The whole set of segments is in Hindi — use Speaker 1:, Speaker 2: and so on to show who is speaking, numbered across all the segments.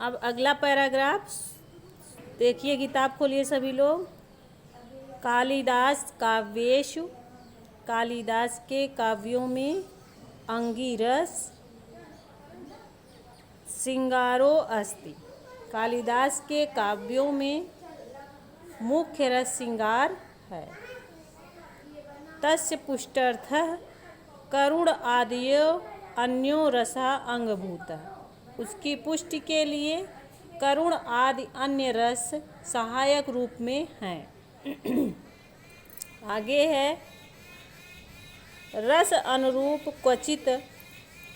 Speaker 1: अब अगला पैराग्राफ देखिए, किताब खोलिए सभी लोग। कालिदास काव्येषु, कालिदास के काव्यों में अंगिरस श्रृंगारो अस्ति। कालिदास के काव्यों में मुख्य रस श्रृंगार है। तस्य पुष्टर्थः करुण आदयो अन्यो रसा अंगभूतः। उसकी पुष्टि के लिए करुण आदि अन्य रस सहायक रूप में हैं। आगे है, रस अनुरूप क्वचित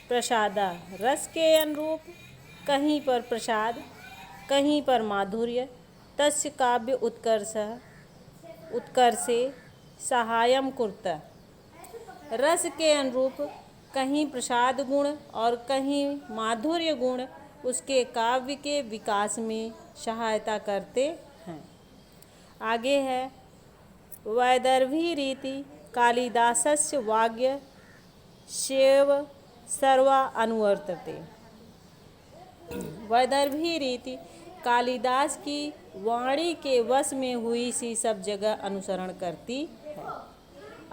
Speaker 1: प्रसादा। रस के अनुरूप कहीं पर प्रसाद, कहीं पर माधुर्य। तस्य काव्य उत्कर्षे सहायम कुरुतः। रस के अनुरूप कहीं प्रसाद गुण और कहीं माधुर्य गुण उसके काव्य के विकास में सहायता करते हैं। आगे है, वैदर्भी रीति कालिदासस्य वाग्य सेव सर्वा अनुवर्तते। वैदर्भी रीति कालिदास की वाणी के वश में हुई सी सब जगह अनुसरण करती है।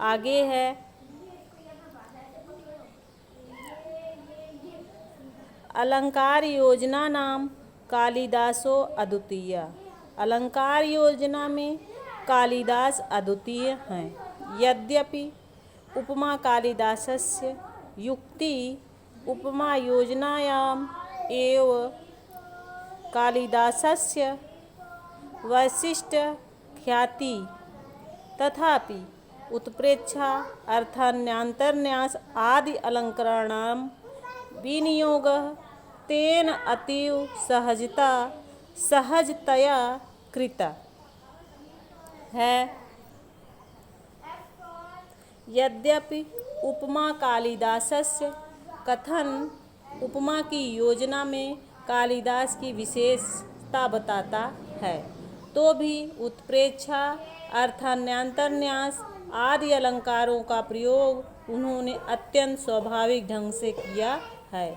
Speaker 1: आगे है, अलंकार योजना नाम कालिदासो अद्वितीय। अलंकार योजना में कालिदास अद्वितीय हैं। यद्यपि उपमा कालिदासस्य युक्ति उपमा योजनायाम एव कालिदासस्य वैशिष्ट ख्याति, तथापि उत्प्रेक्षा अर्थान्यान्तरन्यास आदि अलंकरणां विनियोगः तेन अतीव सहजतया कृता है। यद्यपि उपमा कालिदासस्य कथन उपमा की योजना में कालिदास की विशेषता बताता है, तो भी उत्प्रेक्षा अर्थान्यान्तरन्यास आदि अलंकारों का प्रयोग उन्होंने अत्यंत स्वाभाविक ढंग से किया है।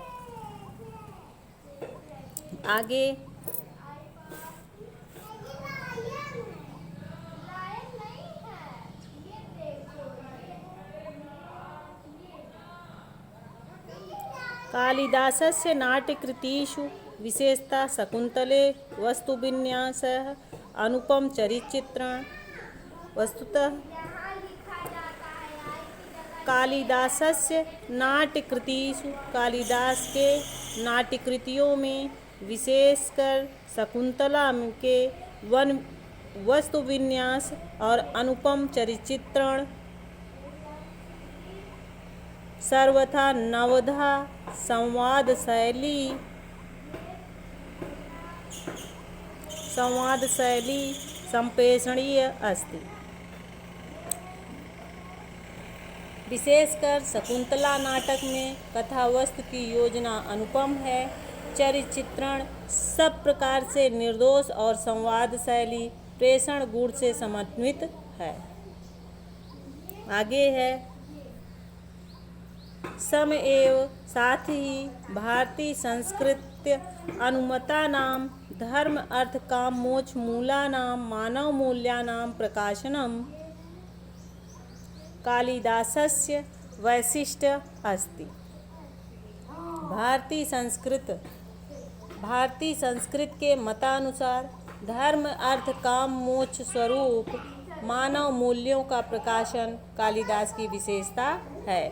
Speaker 1: आगे, कालिदासस्य नाट्यकृतिषु विशेषता शकुन्तले वस्तुविन्यासः अनुपम चरित्रचित्रण। वस्तुतः कालिदासस्य नाट्यकृतिषु, कालिदास के नाट्यकृतियों में विशेषकर शकुन्तला के वस्तुविन्यास और अनुपम चरित्रचित्रण सर्वथा नवधा संवाद शैली संप्रेषणीय अस्ति। विशेषकर शकुन्तला नाटक में कथा वस्तु की योजना अनुपम है। चरित्र चित्रण सब प्रकार से निर्दोष और संवाद शैली प्रेषण गुण से समन्वित है। आगे है, सम एव साथ ही भारतीय संस्कृत्य अनुमतानां धर्म अर्थ काम मोक्ष मूलानां मानव मूल्यानां प्रकाशनम कालिदासस्य वैशिष्ट अस्ति। भारतीय संस्कृत के मतानुसार धर्म अर्थ काम मोक्ष स्वरूप मानव मूल्यों का प्रकाशन कालिदास की विशेषता है।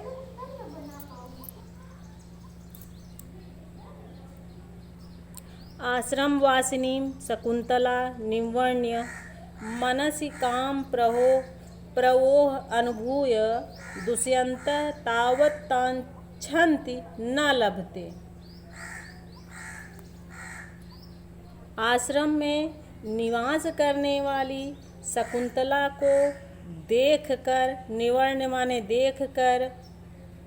Speaker 1: आश्रमवासिनीं शकुन्तला निवर्ण्य मनसि काम प्रवोह अनुभूय दुष्यन्तः तावत् ताच्छन्ति न लभते। आश्रम में निवास करने वाली शकुन्तला को देखकर, निवर्ण माने देखकर,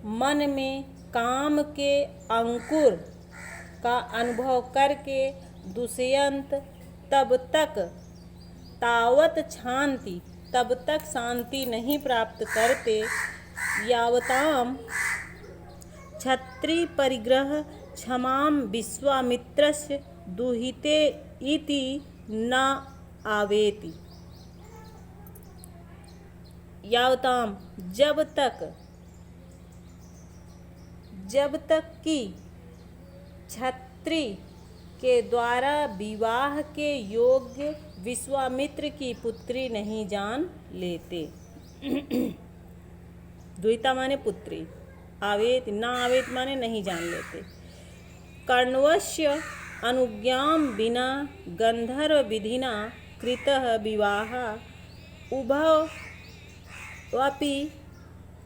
Speaker 1: मन में काम के अंकुर का अनुभव करके दुष्यंत तब तक शांति नहीं प्राप्त करते। यावताम क्षत्रिय परिग्रह क्षमाम विश्वामित्रस्य दुहिते इति न आवेति। यावताम जब तक कि क्षत्रि के द्वारा विवाह के योग्य विश्वामित्र की पुत्री नहीं जान लेते। दुहिता माने पुत्री, आवेत ना आवेत माने नहीं जान लेते। कर्णवस्य अनुज्ञां विना गंधर्व विधिना कृतः विवाह उभवपि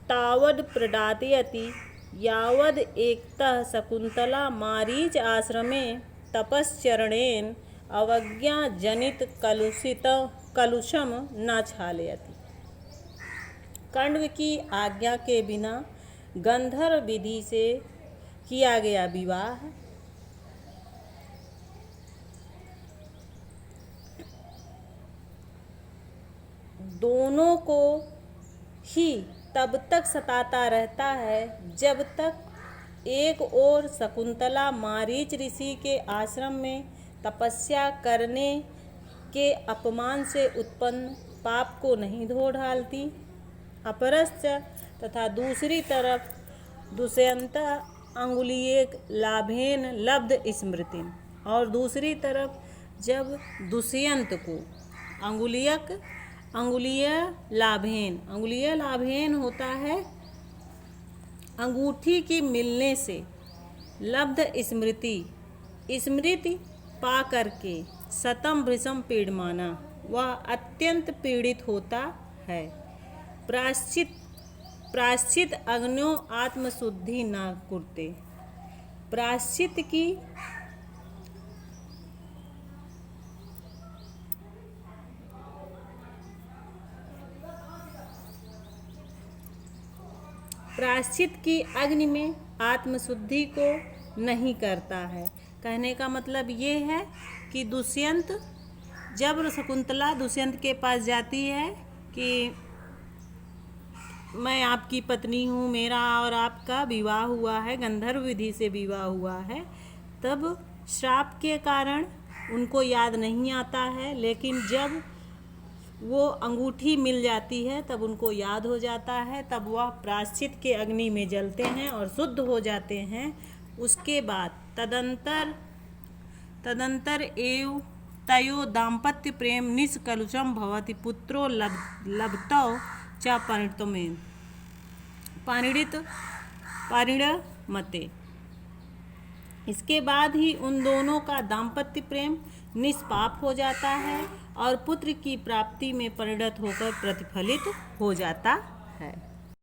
Speaker 1: तावद् प्रदातयति यावद् एकतः शकुन्तला मारीच आश्रमे तपश्चरणेन अवज्ञा जनित कलुषम न क्षालयति। कण्व की आज्ञा के बिना गंधर्व विधि से किया गया विवाह दोनों को ही तब तक सताता रहता है जब तक एक ओर शकुंतला मारीच ऋषि के आश्रम में तपस्या करने के अपमान से उत्पन्न पाप को नहीं धो डालती, अपरश्च तथा दूसरी तरफ दुष्यंत अंगुलीयक लाभेन लब्ध स्मृति, और दूसरी तरफ जब दुष्यंत को अंगुलीय लाभेन होता है अंगूठी की मिलने से, लब्ध स्मृति पा करके सतम भृशम पीडमाना वह अत्यंत पीड़ित होता है। प्रायश्चित अग्न्यो आत्मशुद्धि न कुरते। प्रायश्चित की अग्नि में आत्मशुद्धि को नहीं करता है। कहने का मतलब ये है कि दुष्यंत जब शकुंतला दुष्यंत के पास जाती है कि मैं आपकी पत्नी हूँ, मेरा और आपका विवाह हुआ है, गंधर्व विधि से विवाह हुआ है, तब श्राप के कारण उनको याद नहीं आता है, लेकिन जब वो अंगूठी मिल जाती है तब उनको याद हो जाता है, तब वह प्रायश्चित के अग्नि में जलते हैं और शुद्ध हो जाते हैं। उसके बाद तदंतर एव तयो दाम्पत्य प्रेम निष्कलुषम भवति पुत्रो लब्धौ च परिणमते। इसके बाद ही उन दोनों का दाम्पत्य प्रेम निष्पाप हो जाता है और पुत्र की प्राप्ति में परिणत होकर प्रतिफलित हो जाता है।